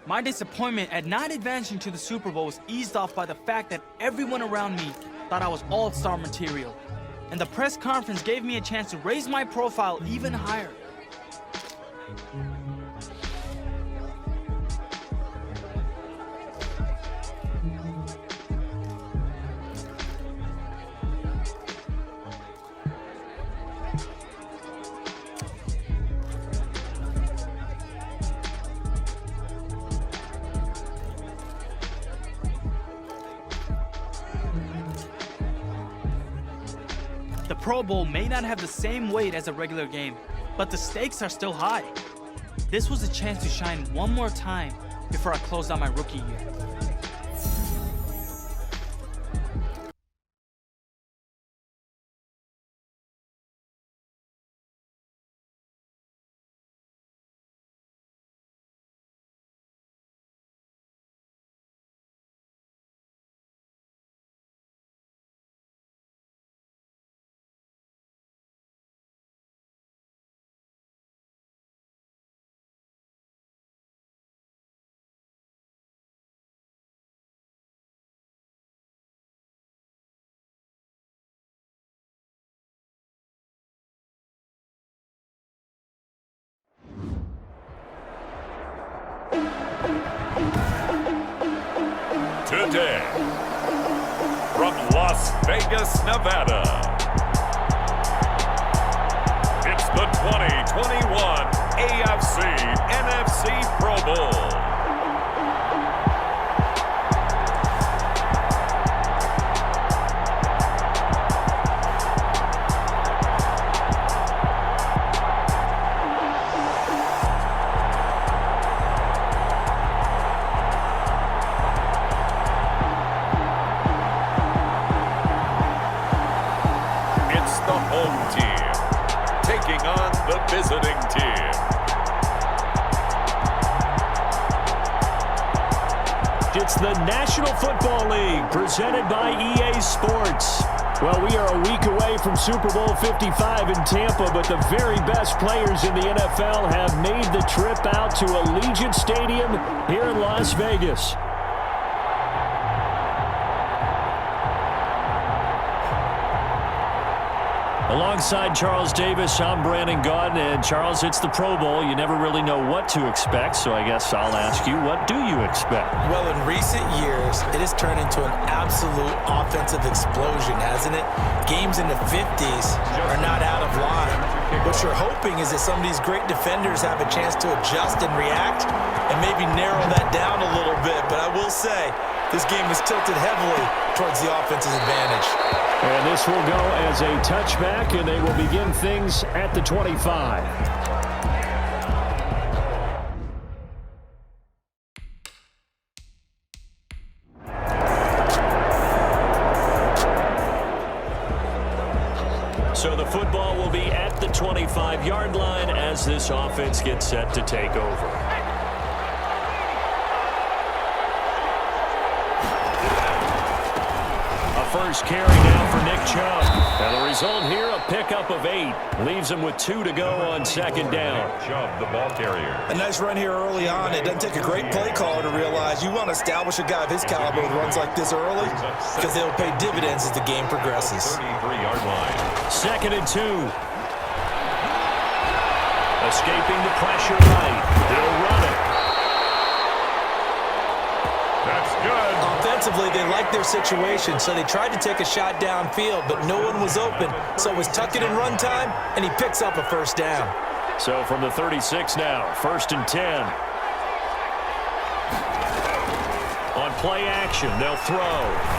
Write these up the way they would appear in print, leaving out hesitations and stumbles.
My disappointment at not advancing to the Super Bowl was eased off by the fact that everyone around me thought I was all-star material. And the press conference gave me a chance to raise my profile even higher. The Pro Bowl may not have the same weight as a regular game, but the stakes are still high. This was a chance to shine one more time before I closed out my rookie year. Today, from Las Vegas, Nevada, it's the 2021 AFC-NFC Pro Bowl. Visiting team. It's the National Football League presented by EA Sports. Well, we are a week away from Super Bowl 55 in Tampa, but the very best players in the NFL have made the trip out to Allegiant Stadium here in Las Vegas. Alongside Charles Davis, I'm Brandon Gaudin, and Charles, it's the Pro Bowl. You never really know what to expect, so I guess I'll ask you, what do you expect? Well, in recent years, it has turned into an absolute offensive explosion, hasn't it? Games in the 50s are not out of line. What you're hoping is that some of these great defenders have a chance to adjust and react and maybe narrow that down a little bit, but I will say this game is tilted heavily towards the offense's advantage. And this will go as a touchback, and they will begin things at the 25. So the football will be at the 25-yard line as this offense gets set to take over. First carry now for Nick Chubb. And the result here, a pickup of 8. Leaves him with 2 to go on second down. Chubb, the ball carrier. A nice run here early on. It doesn't take a great play caller to realize you want to establish a guy of his caliber with runs like this early because they'll pay dividends as the game progresses. 33-yard line. 2nd and 2. Escaping the pressure right. They'll run it. That's good. Offensively, they liked their situation, so they tried to take a shot downfield, but no one was open. So it was tuck it in run time, and he picks up a first down. So from the 36 now, 1st and 10. On play action, they'll throw.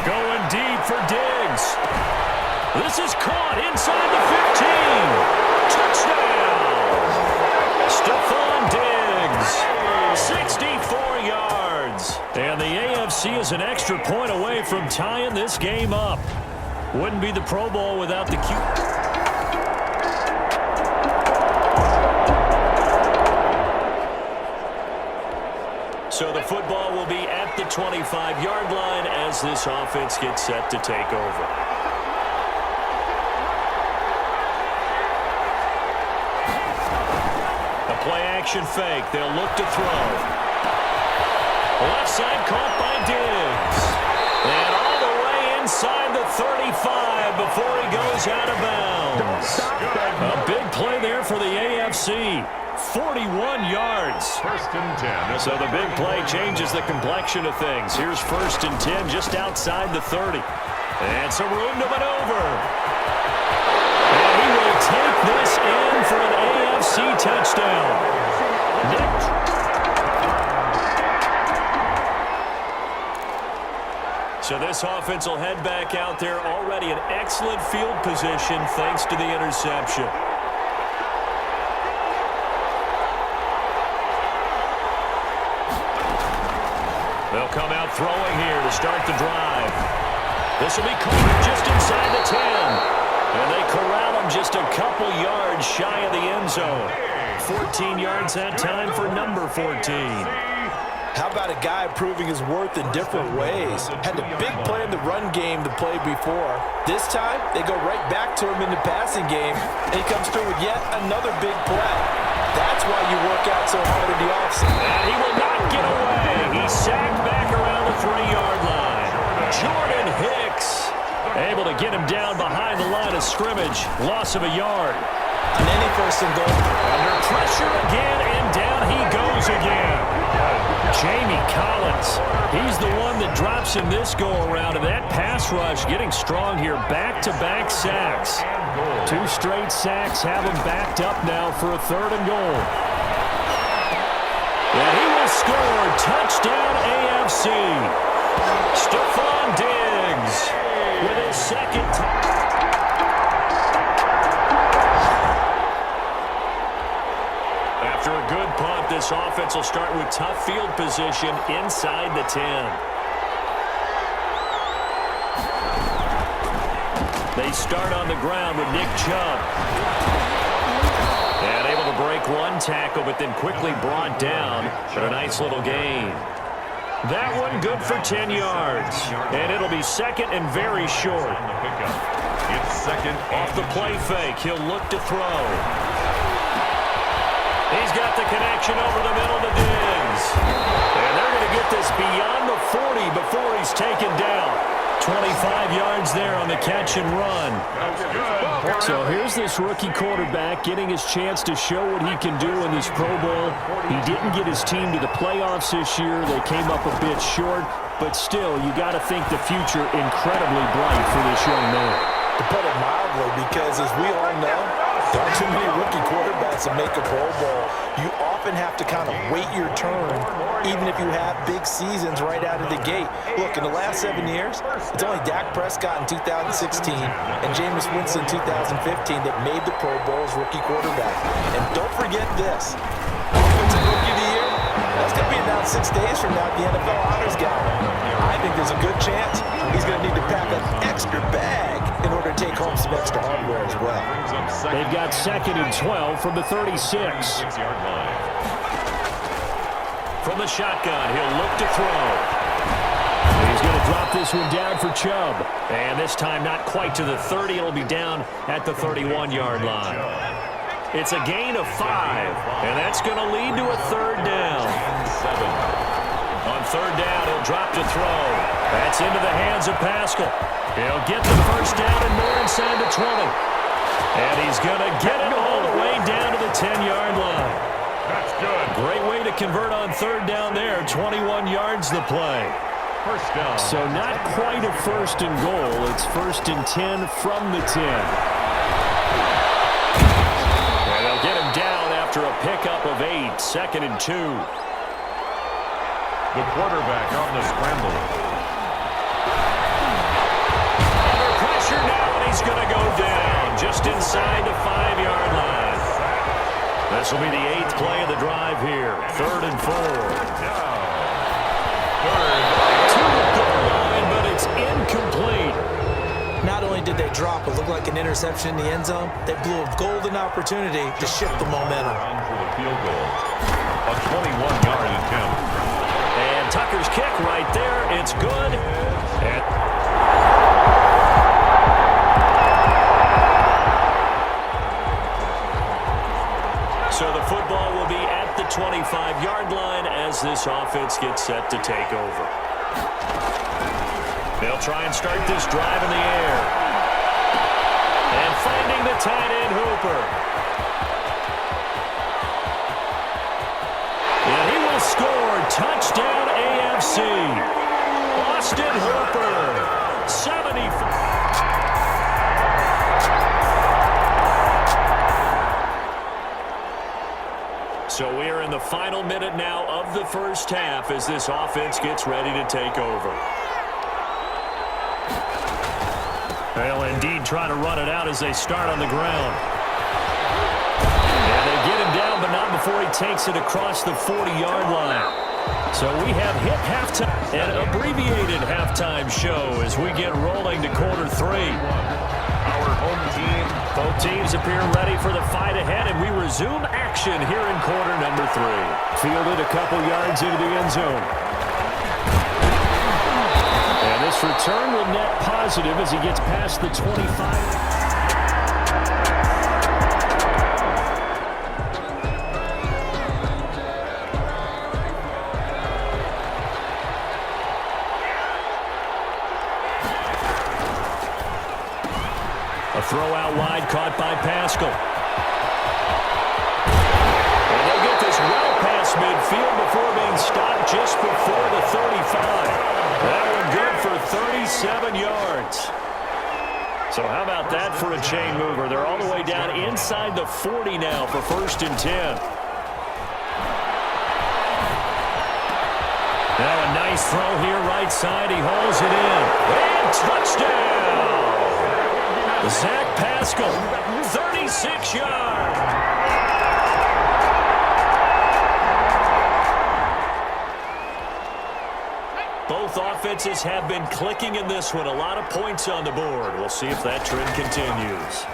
Going deep for Diggs. This is caught inside the 15. Touchdown. Stephon Diggs. 64 yards. And the AFC is an extra point away from tying this game up. Wouldn't be the Pro Bowl without the Q. So the football will be at the 25-yard line as this offense gets set to take over. A play-action fake. They'll look to throw. Left side caught by Diggs. And all the way inside the 35 before he goes out of bounds. A big play there for the AFC. 41 yards. First and 10. So the big play changes the complexion of things. Here's first and 10 just outside the 30. And some room to maneuver. And he will take this in for an AFC touchdown. So this offense will head back out there, already in excellent field position thanks to the interception. They'll come out throwing here to start the drive. This will be caught just inside the 10. And they corral him just a couple yards shy of the end zone. 14 yards that time for number 14. How about a guy proving his worth in different ways? Had a big play in the run game the play before. This time, they go right back to him in the passing game, and he comes through with yet another big play. That's why you work out so hard in the offseason. And he will not get away. He's sacked back around the 3-yard line. Jordan Hicks able to get him down behind the line of scrimmage. Loss of a yard. On any first and goal. Under pressure again, and down he goes again. Jamie Collins, he's the one that drops in this go-around, and that pass rush getting strong here. Back-to-back sacks. 2 straight sacks have him backed up now for a 3rd and goal. And he will score. Touchdown AFC. Stephon Diggs with his second touchdown. After a good punt, this offense will start with tough field position inside the 10. They start on the ground with Nick Chubb. And able to break one tackle, but then quickly brought down for a nice little gain. That one good for 10 yards. And it'll be second and very short. It's second Off the play fake, he'll look to throw. He's got the connection over the middle to Diggs. And they're going to get this beyond the 40 before he's taken down. 25 yards there on the catch and run. So here's this rookie quarterback getting his chance to show what he can do in this Pro Bowl. He didn't get his team to the playoffs this year. They came up a bit short. But still, you got to think the future incredibly bright for this young man. To put it mildly, because as we all know, there aren't too many rookie quarterbacks that make a Pro Bowl. You often have to kind of wait your turn, even if you have big seasons right out of the gate. Look, in the last 7 years, it's only Dak Prescott in 2016 and Jameis Winston in 2015 that made the Pro Bowl as rookie quarterback. And don't forget this. Offensive Rookie of the Year, that's going to be announced 6 days from now at the NFL Honors Gala. I think there's a good chance he's going to need to pack an extra bag in order to take home some extra hardware as well. They've got 2nd and 12 from the 36. 6-yard line. From the shotgun, he'll look to throw. He's going to drop this one down for Chubb. And this time not quite to the 30. It'll be down at the 31-yard line. It's a gain of 5, and that's going to lead to a 3rd down. On 3rd down, he'll drop to throw. That's into the hands of Pascal. He'll get the first down and more inside the 20. And he's going to get it all the way down to the 10-yard line. That's good. Great way to convert on 3rd down there. 21 yards the play. First down. So not quite a 1st and goal. It's 1st and 10 from the 10. And they'll get him down after a pickup of 8. 2nd and 2. The quarterback on the scramble. Under pressure now, and he's going to go down just inside the 5-yard line. This will be the 8th play of the drive here. 3rd and 4. To the goal line, but it's incomplete. Not only did they drop what looked like an interception in the end zone, they blew a golden opportunity to shift the momentum. For the field goal. A 21-yard attempt. And Tucker's kick right there. It's good. So the football will be at the 25-yard line as this offense gets set to take over. They'll try and start this drive in the air. And finding the tight end, Hooper. And he will score. Touchdown, AFC. Austin Hooper, 75. So we are in the final minute now of the first half as this offense gets ready to take over. They'll indeed try to run it out as they start on the ground. And they get him down, but not before he takes it across the 40-yard line. So we have hit halftime, an abbreviated halftime show as we get rolling to quarter three. Our home team. Both teams appear ready for the fight ahead, and we resume action here in quarter number three. Fielded a couple yards into the end zone. And this return will net positive as he gets past the 25. Throw out wide, caught by Pascal. And they'll get this well past midfield before being stopped just before the 35. That one good for 37 yards. So how about that for a chain mover? They're all the way down inside the 40 now for 1st and 10. Now a nice throw here, right side. He hauls it in. And touchdown! Zach Pascal, 36 yards. Both offenses have been clicking in this one. A lot of points on the board. We'll see if that trend continues.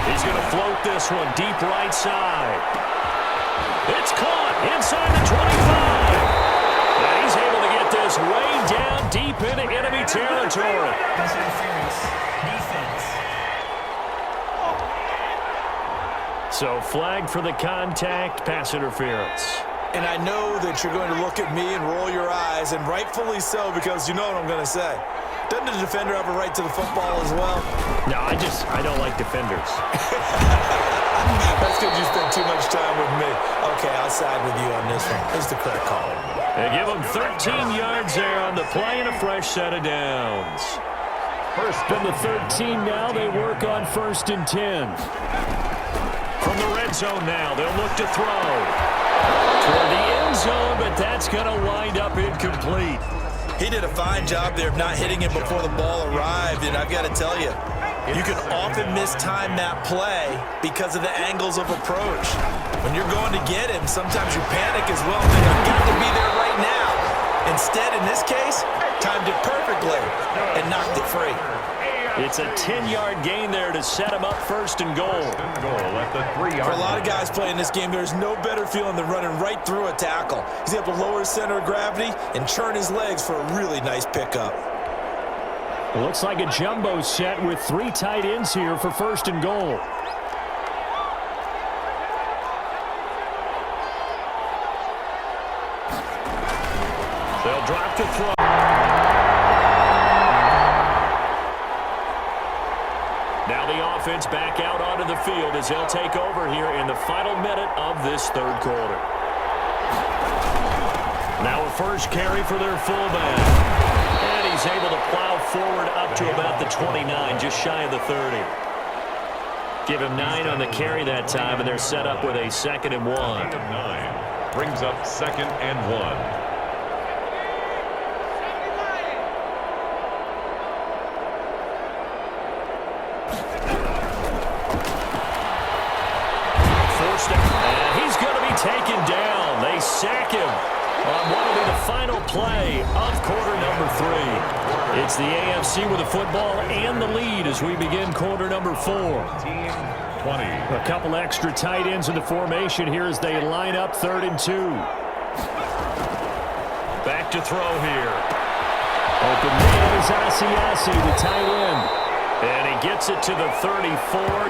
He's going to float this one deep right side. It's caught inside the 25. And he's able to get this way down deep into enemy territory. Pass interference. Defense. So flag for the contact, pass interference. And I know that you're going to look at me and roll your eyes, and rightfully so, because you know what I'm going to say. Doesn't the defender have a right to the football as well? No, I don't like defenders. That's because you spend too much time with me. Okay, I'll side with you on this one. It's the correct call. They give him 13 yards there on the play and a fresh set of downs. First and the 13 now. They work on 1st and 10. From the red zone now, they'll look to throw. Toward the end zone, but that's going to wind up incomplete. He did a fine job there of not hitting it before the ball arrived, and I've got to tell you, you can often mistime that play because of the angles of approach. When you're going to get him, sometimes you panic as well. Think, I've got to be there right now. Instead, in this case, timed it perfectly and knocked it free. It's a 10-yard gain there to set him up 1st and goal. At the 3-yard For a lot of guys playing this game, there's no better feeling than running right through a tackle. He's able to lower his center of gravity and churn his legs for a really nice pickup. It looks like a jumbo set with 3 tight ends here for 1st and goal. They'll drop to throw. Now the offense back out onto the field as they'll take over here in the final minute of this 3rd quarter. Now a first carry for their fullback. And he's able to plow forward up to about the 29, just shy of the 30. Give him 9 on the carry that time, and they're set up with a 2nd and 1. 9 brings up 2nd and 1. And he's going to be taken down. They sack him on what will be the final play of quarter number 3. It's the AFC with the football and the lead as we begin quarter number 4. Team 20. A couple extra tight ends in the formation here as they line up 3rd and 2. Back to throw here. Open man is Asiasi, the tight end. And he gets it to the 34.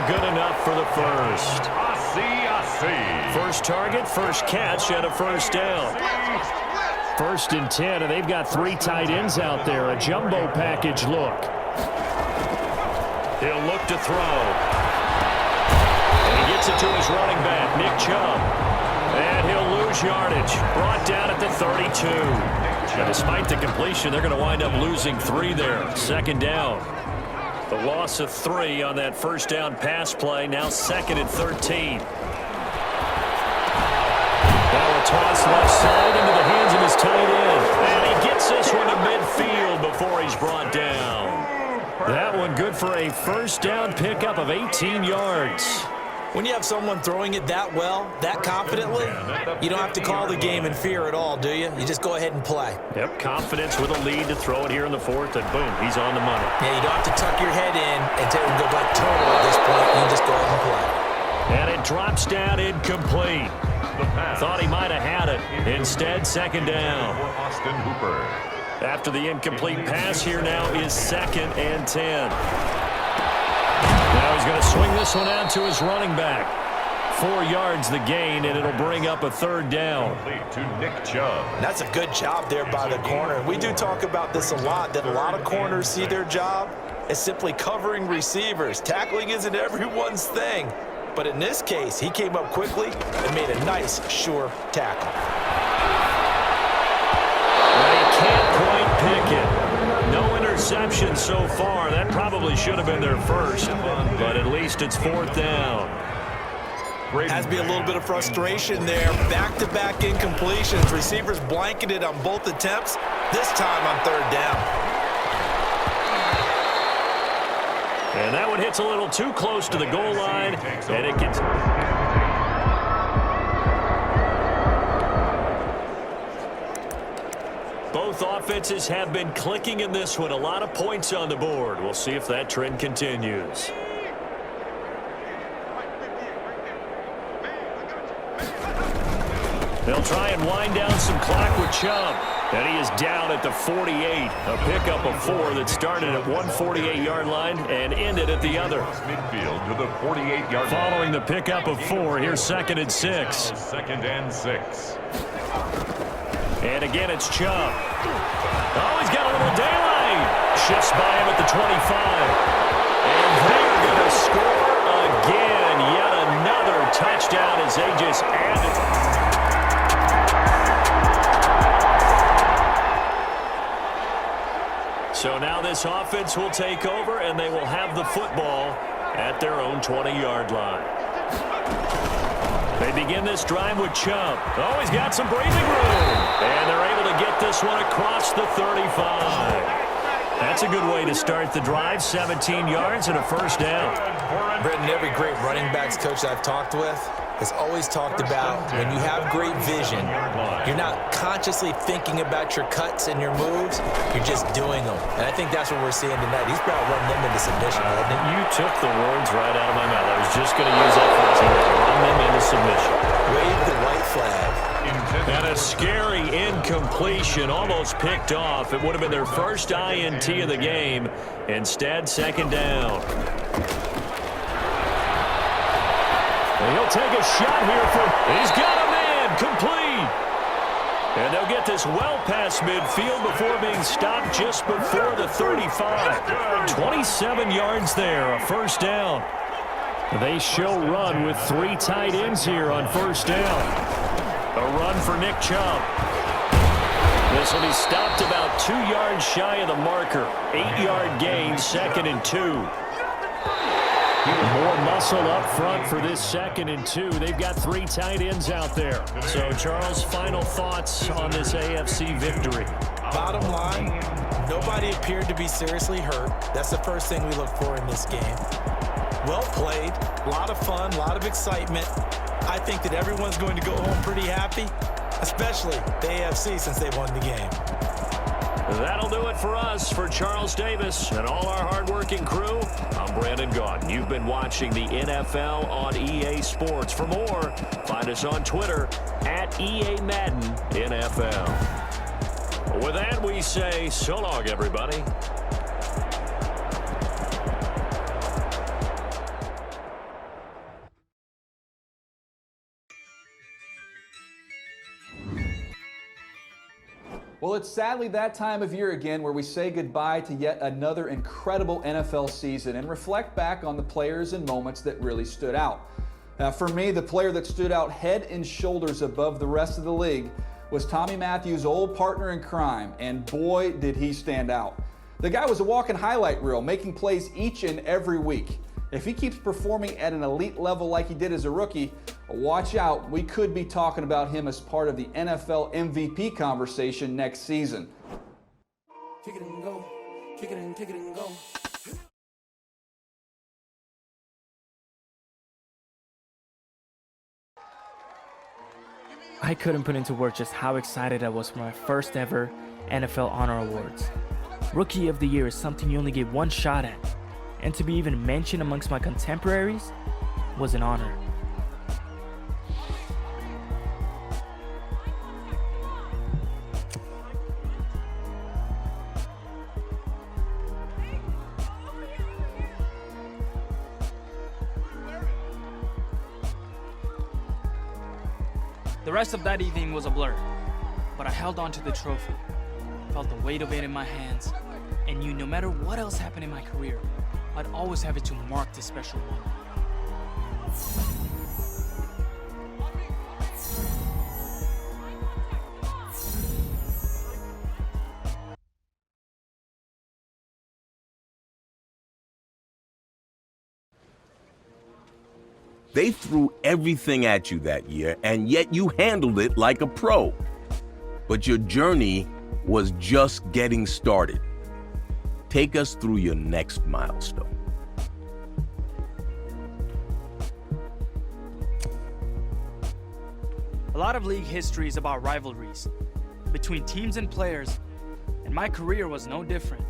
Good enough for the first. First target, first catch, and a first down. 1st and 10, and they've got 3 tight ends out there. A jumbo package look. He'll look to throw. And he gets it to his running back, Nick Chubb. And he'll lose yardage. Brought down at the 32. And despite the completion, they're going to wind up losing 3 there. 2nd down. The loss of 3 on that first down pass play. Now 2nd and 13. Now a toss left side into the hands of his tight end. And he gets this one to midfield before he's brought down. That one good for a first down pickup of 18 yards. When you have someone throwing it that well, that confidently, you don't have to call the game in fear at all, do you? You just go ahead and play. Yep, confidence with a lead to throw it here in the 4th, and boom, he's on the money. Yeah, you don't have to tuck your head in and go like total at this point. You just go ahead and play. And it drops down incomplete. Thought he might have had it. Instead, 2nd down. After the incomplete pass, here now is 2nd and 10. Now he's going to swing this one out to his running back. 4 yards the gain, and it'll bring up a 3rd down. To Nick Chubb. That's a good job there by the corner. We do talk about this a lot, that a lot of corners see their job as simply covering receivers. Tackling isn't everyone's thing. But in this case, he came up quickly and made a nice, sure tackle. They can't point Pickett. No interception so far. That probably should have been their first, but at least it's 4th down. Has to be a little bit of frustration there. Back-to-back incompletions. Receivers blanketed on both attempts, this time on 3rd down. And that one hits a little too close to the goal line, and it gets... Both offenses have been clicking in this one. A lot of points on the board. We'll see if that trend continues. They'll try and wind down some clock with Chubb. And he is down at the 48. A pickup of 4 that started at one 48-yard line and ended at the other. Midfield to the 48-yard line. Following the pickup of 4, here's 2nd and 6. 2nd and 6. And again, it's Chubb. Oh, he's got a little daylight. Shifts by him at the 25. And they're going to score again. Yet another touchdown as they just added. So now this offense will take over, and they will have the football at their own 20-yard line. They begin this drive with Chubb. Oh, he's got some breathing room. And they're able to get this one across the 35. That's a good way to start the drive. 17 yards and a first down. Brendan, every great running backs coach I've talked with has always talked about when you have great vision, you're not consciously thinking about your cuts and your moves, you're just doing them. And I think that's what we're seeing tonight. He's about running them into submission, hasn't he? You took the words right out of my mouth. I was just going to use that phrase. He was run them into submission. Wave the white flag. And a scary incompletion, almost picked off. It would have been their first INT of the game. Instead, 2nd down. And he'll take a shot here he's got a man, complete. And they'll get this well past midfield before being stopped just before the 35. 27 yards there, a first down. They show run with 3 tight ends here on first down. A run for Nick Chubb. This will be stopped about 2 yards shy of the marker. 8-yard gain, 2nd and 2. More muscle up front for this 2nd and 2. They've got 3 tight ends out there. So, Charles, final thoughts on this AFC victory? Bottom line, nobody appeared to be seriously hurt. That's the first thing we look for in this game. Well played, a lot of fun, a lot of excitement. I think that everyone's going to go home pretty happy, especially the AFC since they won the game. That'll do it for us. For Charles Davis and all our hardworking crew, I'm Brandon Gaudin. You've been watching the NFL on EA Sports. For more, find us on Twitter at EA Madden NFL. With that, we say so long, everybody. Well, it's sadly that time of year again where we say goodbye to yet another incredible NFL season and reflect back on the players and moments that really stood out. For me, the player that stood out head and shoulders above the rest of the league was Tommy Matthews' old partner in crime, and boy, did he stand out. The guy was a walking highlight reel, making plays each and every week. If he keeps performing at an elite level like he did as a rookie, watch out, we could be talking about him as part of the NFL MVP conversation next season. Kick it and go, kick it and kick it and go. I couldn't put into words just how excited I was for my first ever NFL Honor Awards. Rookie of the Year is something you only get one shot at, and to be even mentioned amongst my contemporaries was an honor. The rest of that evening was a blur, but I held on to the trophy, felt the weight of it in my hands, and knew no matter what else happened in my career, I'd always have it to mark this special moment. They threw everything at you that year, and yet you handled it like a pro. But your journey was just getting started. Take us through your next milestone. A lot of league history is about rivalries between teams and players, and my career was no different.